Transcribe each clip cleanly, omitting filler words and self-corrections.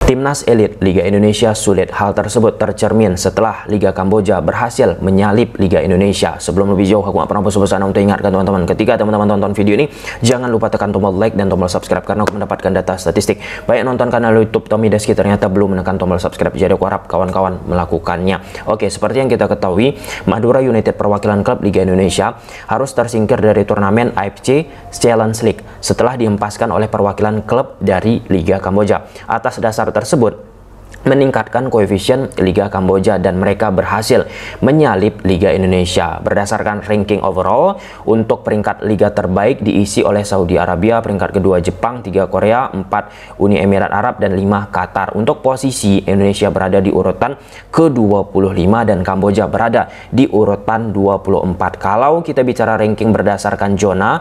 Timnas elit Liga Indonesia sulit. Hal tersebut tercermin setelah Liga Kamboja berhasil menyalip Liga Indonesia. Sebelum lebih jauh, aku gak pernah bosan untuk ingatkan teman-teman, ketika teman-teman tonton video ini, jangan lupa tekan tombol like dan tombol subscribe, karena aku mendapatkan data statistik banyak nonton kanal YouTube Tommy Deski ternyata belum menekan tombol subscribe. Jadi aku harap kawan-kawan melakukannya. Oke, seperti yang kita ketahui, Madura United perwakilan klub Liga Indonesia harus tersingkir dari turnamen AFC Challenge League setelah dihempaskan oleh perwakilan klub dari Liga Kamboja. Atas dasar tersebut meningkatkan koefisien Liga Kamboja dan mereka berhasil menyalip Liga Indonesia. Berdasarkan ranking overall, untuk peringkat Liga terbaik diisi oleh Saudi Arabia, peringkat kedua Jepang, 3 Korea, 4 Uni Emirat Arab, dan 5 Qatar. Untuk posisi, Indonesia berada di urutan ke-25 dan Kamboja berada di urutan 24. Kalau kita bicara ranking berdasarkan zona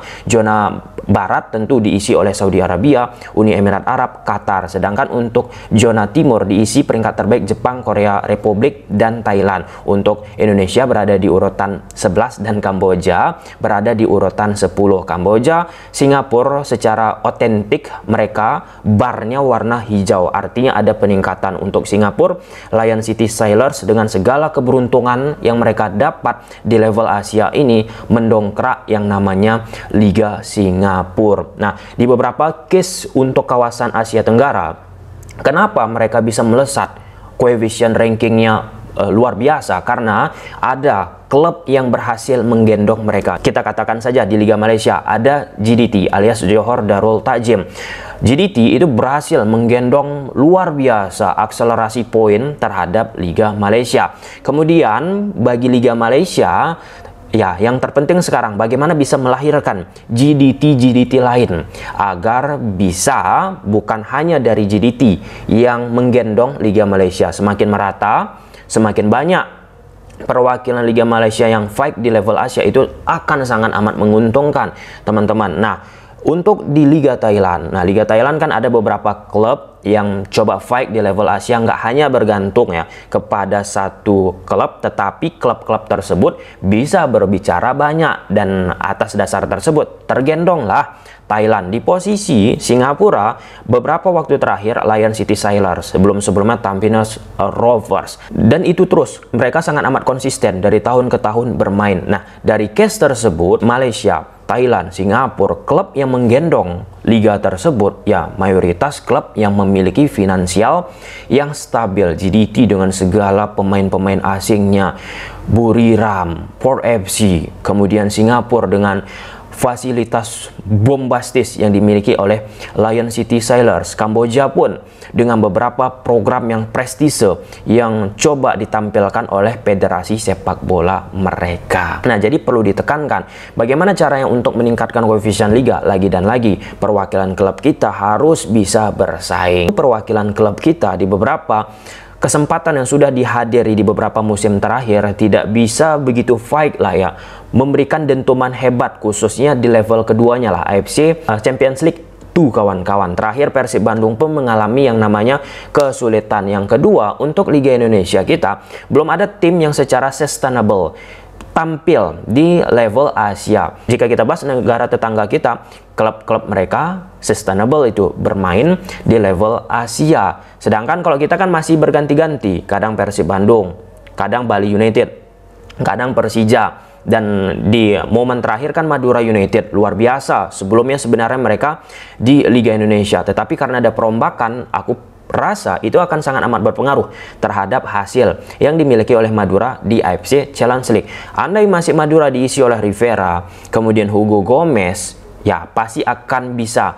Barat tentu diisi oleh Saudi Arabia, Uni Emirat Arab, Qatar. Sedangkan untuk zona Timur diisi peringkat terbaik Jepang, Korea Republik, dan Thailand. Untuk Indonesia berada di urutan 11 dan Kamboja berada di urutan 10. Kamboja, Singapura secara otentik mereka barnya warna hijau, artinya ada peningkatan. Untuk Singapura, Lion City Sailors dengan segala keberuntungan yang mereka dapat di level Asia ini mendongkrak yang namanya Liga Singapura. Nah, di beberapa case untuk kawasan Asia Tenggara, kenapa mereka bisa melesat koefisien rankingnya luar biasa? Karena ada klub yang berhasil menggendong mereka. Kita katakan saja di Liga Malaysia ada GDT alias Johor Darul Takzim. GDT itu berhasil menggendong luar biasa akselerasi poin terhadap Liga Malaysia. Kemudian bagi Liga Malaysia, ya, yang terpenting sekarang bagaimana bisa melahirkan GDT lain agar bisa bukan hanya dari GDT yang menggendong Liga Malaysia. Semakin merata, semakin banyak perwakilan Liga Malaysia yang fight di level Asia, itu akan sangat amat menguntungkan teman-teman. Nah, untuk di Liga Thailand, Liga Thailand kan ada beberapa klub yang coba fight di level Asia, nggak hanya bergantung ya kepada satu klub, tetapi klub-klub tersebut bisa berbicara banyak, dan atas dasar tersebut tergendonglah Thailand. Di posisi Singapura beberapa waktu terakhir Lion City Sailors, sebelumnya Tampines Rovers, dan itu terus mereka sangat amat konsisten dari tahun ke tahun bermain. Nah, dari case tersebut Malaysia, Thailand, Singapura, klub yang menggendong liga tersebut ya mayoritas klub yang memiliki finansial yang stabil. GDT dengan segala pemain-pemain asingnya, Buriram, Port FC, kemudian Singapura dengan fasilitas bombastis yang dimiliki oleh Lion City Sailors. Kamboja pun dengan beberapa program yang prestise yang coba ditampilkan oleh federasi sepak bola mereka. Nah, jadi perlu ditekankan bagaimana caranya untuk meningkatkan koefisien liga. Lagi dan lagi, perwakilan klub kita harus bisa bersaing. Perwakilan klub kita di beberapa kesempatan yang sudah dihadiri di beberapa musim terakhir tidak bisa begitu fight lah ya, memberikan dentuman hebat khususnya di level keduanya lah, AFC Champions League tuh kawan-kawan. Terakhir Persib Bandung pun mengalami yang namanya kesulitan. Yang kedua, untuk Liga Indonesia kita belum ada tim yang secara sustainable tampil di level Asia. Jika kita bahas negara tetangga kita, klub-klub mereka sustainable itu bermain di level Asia. Sedangkan kalau kita kan masih berganti-ganti, kadang Persib Bandung, kadang Bali United, kadang Persija, dan di momen terakhir kan Madura United luar biasa. Sebelumnya sebenarnya mereka di Liga Indonesia, tetapi karena ada perombakan, aku rasa itu akan sangat amat berpengaruh terhadap hasil yang dimiliki oleh Madura di AFC Challenge League. Andai masih Madura diisi oleh Rivera, kemudian Hugo Gomez, ya pasti akan bisa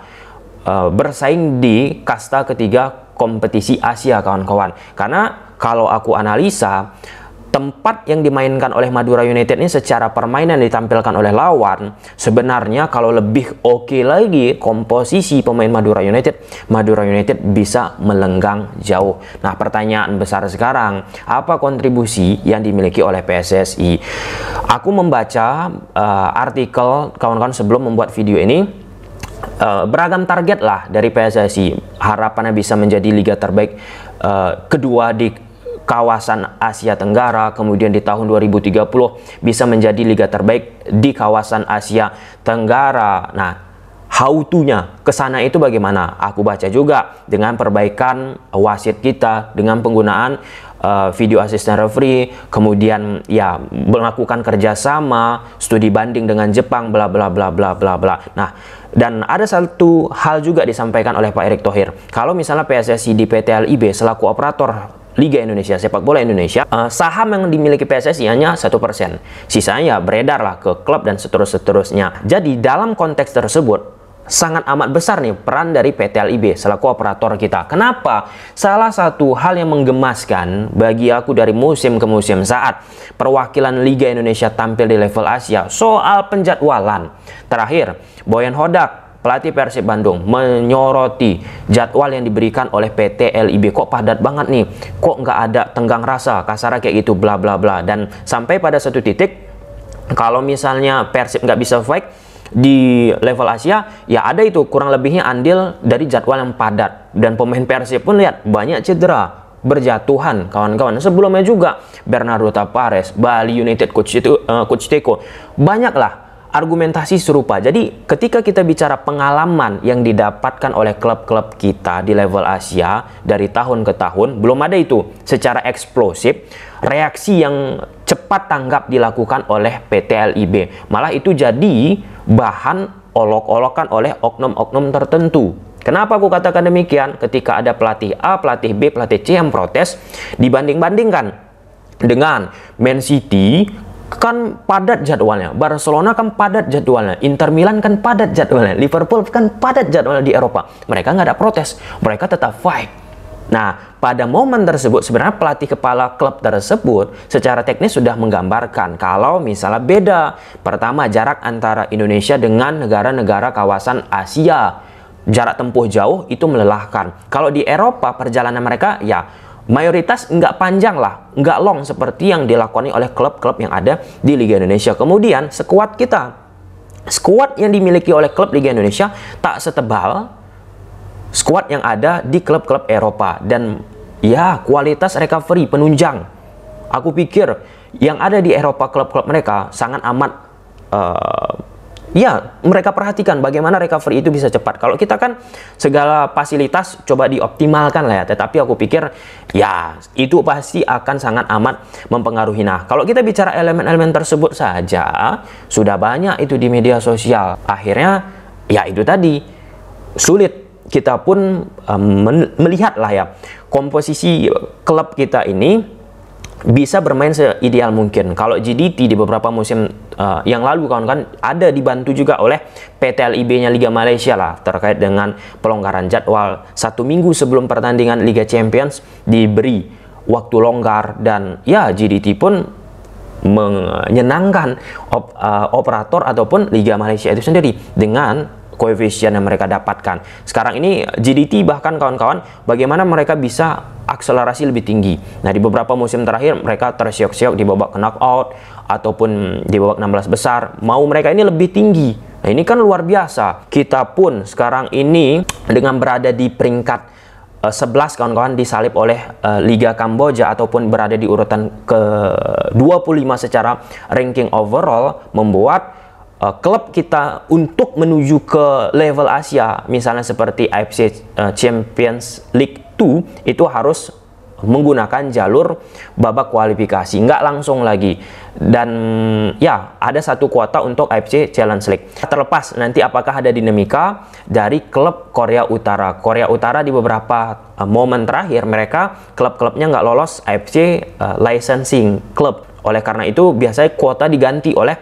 bersaing di kasta ketiga kompetisi Asia kawan-kawan. Karena kalau aku analisa, tempat yang dimainkan oleh Madura United ini secara permainan ditampilkan oleh lawan, sebenarnya kalau lebih oke lagi komposisi pemain Madura United bisa melenggang jauh. Nah, pertanyaan besar sekarang, apa kontribusi yang dimiliki oleh PSSI? Aku membaca artikel kawan-kawan sebelum membuat video ini, beragam target lah dari PSSI. Harapannya bisa menjadi liga terbaik kedua di kawasan Asia Tenggara, kemudian di tahun 2030 bisa menjadi liga terbaik di kawasan Asia Tenggara. Nah, how to-nya ke sana itu bagaimana. Aku baca juga dengan perbaikan wasit kita, dengan penggunaan video assistant referee, kemudian ya melakukan kerjasama, studi banding dengan Jepang, bla bla bla bla bla bla. Nah, dan ada satu hal juga disampaikan oleh Pak Erick Thohir. Kalau misalnya PSSI di PT LIB selaku operator Liga Indonesia, sepak bola Indonesia, saham yang dimiliki PSSI hanya 1%. Sisanya beredar lah ke klub dan seterusnya. Jadi dalam konteks tersebut, sangat amat besar nih peran dari PT LIB selaku operator kita. Kenapa? Salah satu hal yang menggemaskan bagi aku dari musim ke musim saat perwakilan Liga Indonesia tampil di level Asia, soal penjadwalan. Terakhir, Boyan Hodak, pelatih Persib Bandung, menyoroti jadwal yang diberikan oleh PT LIB. Kok padat banget nih, kok nggak ada tenggang rasa, kasarnya kayak gitu, bla bla bla. Dan sampai pada satu titik, kalau misalnya Persib nggak bisa fight di level Asia, ya ada itu kurang lebihnya andil dari jadwal yang padat. Dan pemain Persib pun lihat banyak cedera, berjatuhan kawan-kawan. Sebelumnya juga Bernardo Tapares, Bali United Coach Teko, banyaklah argumentasi serupa. Jadi ketika kita bicara pengalaman yang didapatkan oleh klub-klub kita di level Asia dari tahun ke tahun, belum ada itu secara eksplosif reaksi yang cepat tanggap dilakukan oleh PT LIB. Malah itu jadi bahan olok-olokan oleh oknum-oknum tertentu. Kenapa aku katakan demikian? Ketika ada pelatih A, pelatih B, pelatih C yang protes, dibanding-bandingkan dengan Man City, kan padat jadwalnya, Barcelona kan padat jadwalnya, Inter Milan kan padat jadwalnya, Liverpool kan padat jadwalnya di Eropa. Mereka nggak ada protes, mereka tetap fight. Nah, pada momen tersebut sebenarnya pelatih kepala klub tersebut secara teknis sudah menggambarkan kalau misalnya beda. Pertama, jarak antara Indonesia dengan negara-negara kawasan Asia, jarak tempuh jauh itu melelahkan. Kalau di Eropa perjalanan mereka ya mayoritas nggak panjang lah, nggak long seperti yang dilakoni oleh klub-klub yang ada di Liga Indonesia. Kemudian skuad kita, skuad yang dimiliki oleh klub Liga Indonesia tak setebal skuad yang ada di klub-klub Eropa. Dan ya kualitas recovery penunjang, aku pikir yang ada di Eropa klub-klub mereka sangat amat ya mereka perhatikan bagaimana recovery itu bisa cepat. Kalau kita kan segala fasilitas coba dioptimalkan lah ya, tetapi aku pikir ya itu pasti akan sangat amat mempengaruhi. Nah, kalau kita bicara elemen-elemen tersebut saja sudah banyak itu di media sosial. Akhirnya ya itu tadi sulit kita pun melihat lah ya komposisi klub kita ini bisa bermain seideal mungkin. Kalau GDT di beberapa musim yang lalu kawan-kawan ada dibantu juga oleh PT LIB-nya Liga Malaysia lah terkait dengan pelonggaran jadwal. 1 minggu sebelum pertandingan Liga Champions diberi waktu longgar, dan ya GDT pun menyenangkan operator ataupun Liga Malaysia itu sendiri dengan koefisien yang mereka dapatkan. Sekarang ini GDT bahkan kawan-kawan bagaimana mereka bisa akselerasi lebih tinggi. Nah, di beberapa musim terakhir mereka tersiok-siok di babak knockout ataupun di babak 16 besar. Mau mereka ini lebih tinggi. Nah, ini kan luar biasa. Kita pun sekarang ini dengan berada di peringkat 11 kawan-kawan disalip oleh Liga Kamboja ataupun berada di urutan ke-25 secara ranking overall, membuat klub kita untuk menuju ke level Asia misalnya seperti AFC Champions League 2 itu harus menggunakan jalur babak kualifikasi, nggak langsung lagi. Dan ya ada satu kuota untuk AFC Challenge League. Terlepas nanti apakah ada dinamika dari klub Korea Utara. Korea Utara di beberapa momen terakhir mereka klub-klubnya nggak lolos AFC licensing club. Oleh karena itu biasanya kuota diganti oleh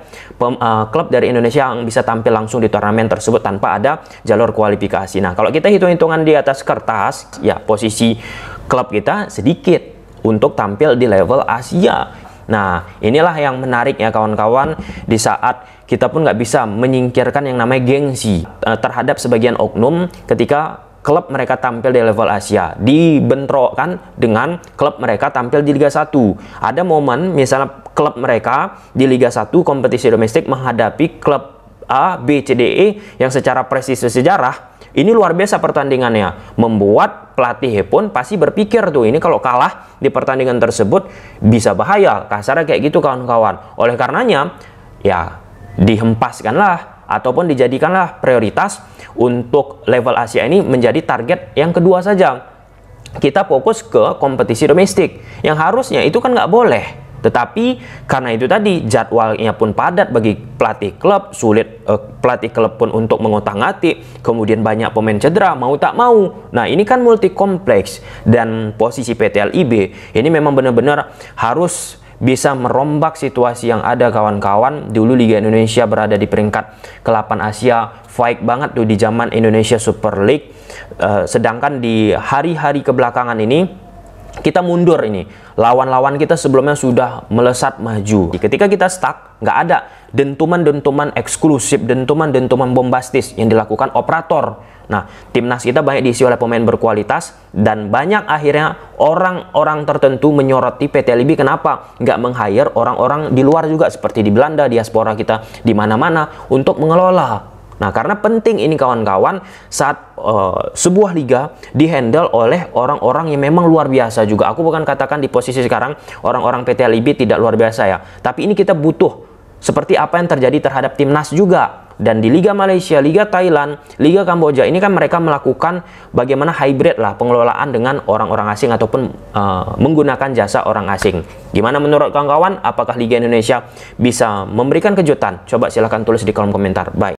klub dari Indonesia yang bisa tampil langsung di turnamen tersebut tanpa ada jalur kualifikasi. Nah, kalau kita hitung-hitungan di atas kertas, ya posisi klub kita sedikit untuk tampil di level Asia. Nah, inilah yang menarik ya kawan-kawan, di saat kita pun nggak bisa menyingkirkan yang namanya gengsi terhadap sebagian oknum ketika klub mereka tampil di level Asia dibentrokkan dengan klub mereka tampil di Liga 1. Ada momen misalnya klub mereka di Liga 1 kompetisi domestik menghadapi klub A, B, C, D, E yang secara prestisius sejarah ini luar biasa pertandingannya, membuat pelatih pun pasti berpikir tuh ini kalau kalah di pertandingan tersebut bisa bahaya, kasarnya kayak gitu kawan-kawan. Oleh karenanya ya dihempaskanlah ataupun dijadikanlah prioritas untuk level Asia ini menjadi target yang kedua saja. Kita fokus ke kompetisi domestik yang harusnya itu kan nggak boleh. Tetapi karena itu tadi jadwalnya pun padat bagi pelatih klub, sulit pelatih klub pun untuk mengotak-ngatik, kemudian banyak pemain cedera, mau tak mau. Nah ini kan multi kompleks, dan posisi PT LIB ini memang benar-benar harus bisa merombak situasi yang ada kawan-kawan. Dulu Liga Indonesia berada di peringkat ke-8 Asia, fight banget tuh di zaman Indonesia Super League. Sedangkan di hari-hari kebelakangan ini kita mundur ini. Lawan-lawan kita sebelumnya sudah melesat maju. Ketika kita stuck, nggak ada dentuman-dentuman eksklusif, dentuman-dentuman bombastis yang dilakukan operator. Nah, timnas kita banyak diisi oleh pemain berkualitas, dan banyak akhirnya orang-orang tertentu menyoroti PT LIB kenapa nggak meng-hire orang-orang di luar juga, seperti di Belanda, diaspora kita di mana-mana untuk mengelola. Nah, karena penting ini kawan-kawan saat sebuah liga dihandle oleh orang-orang yang memang luar biasa juga. Aku bukan katakan di posisi sekarang orang-orang PT LIB tidak luar biasa ya. Tapi ini kita butuh seperti apa yang terjadi terhadap timnas juga. Dan di Liga Malaysia, Liga Thailand, Liga Kamboja ini kan mereka melakukan bagaimana hybrid lah pengelolaan dengan orang-orang asing ataupun menggunakan jasa orang asing. Gimana menurut kawan-kawan? Apakah Liga Indonesia bisa memberikan kejutan? Coba silahkan tulis di kolom komentar. Bye.